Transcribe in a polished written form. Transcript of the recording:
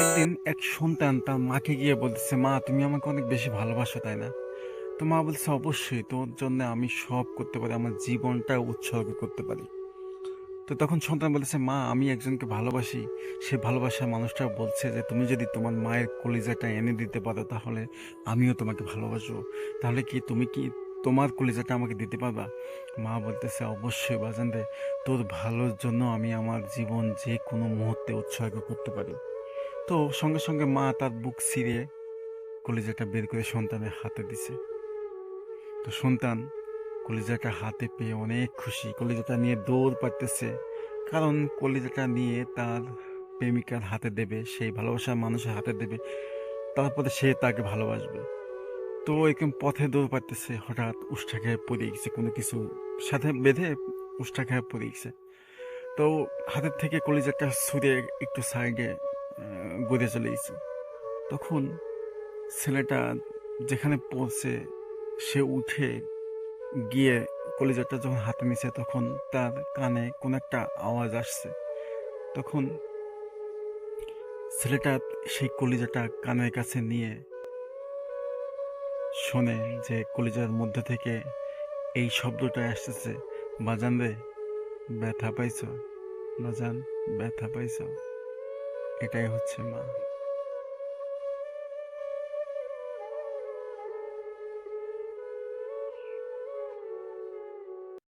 একদিন এক সন্তান তার মাকে গিয়ে বলতেছে, মা তুমি আমাকে অনেক বেশি ভালোবাসো তাই না? তো মা বলছে, অবশ্যই, তোর জন্য আমি সব করতে পারি, আমার জীবনটা উৎসর্গ করতে পারি। তো তখন সন্তান বলেছে, মা আমি একজনকে ভালোবাসি। সে ভালোবাসার মানুষটা বলছে যে তুমি যদি তোমার মায়ের কলিজাটা এনে দিতে পারো তাহলে আমিও তোমাকে ভালোবাসবো। তাহলে তুমি কি তোমার কলিজাটা আমাকে দিতে পারবা? মা বলতেছে, অবশ্যই বাজান রে, তোর ভালোর জন্য আমি আমার জীবন যে কোনো মুহূর্তে উৎসর্গ করতে পারি। তো সঙ্গে সঙ্গে মা তার বুক ছিঁড়ে কলিজাটা বের করে সন্তানের হাতে দিছে। তো সন্তান কলিজাটা হাতে পেয়ে অনেক খুশি, কলিজাটা নিয়ে দৌড় পাড়তেছে। কারণ কলিজাটা নিয়ে তার প্রেমিকার হাতে দেবে, সেই ভালোবাসার মানুষের হাতে দেবে, তারপরে সে তাকে ভালোবাসবে। তো এরকম পথে দৌড় পাড়তেছে, হঠাৎ উষ্টা খেয়ে পড়ে গেছে, কোনো কিছু সাথে বেঁধে উষ্টা খেয়ে পড়ে গেছে। তো হাতের থেকে কলিজাটা ছুঁড়ে একটু সাইডে গড়িয়ে চলে গেছে। তখন ছেলেটা যেখানে পৌঁছে সে উঠে গিয়ে কলিজাটা যখন হাতে নিছে তখন তার কানে কোন একটা আওয়াজ আসছে। তখন ছেলেটা সেই কলিজাটা কানের কাছে নিয়ে শোনে যে কলিজার মধ্যে থেকে এই শব্দটা আসতেছে, বাজান রে, ব্যথা পাইছ? বাজান, ব্যথা পাইছ? এটাই হচ্ছে মা।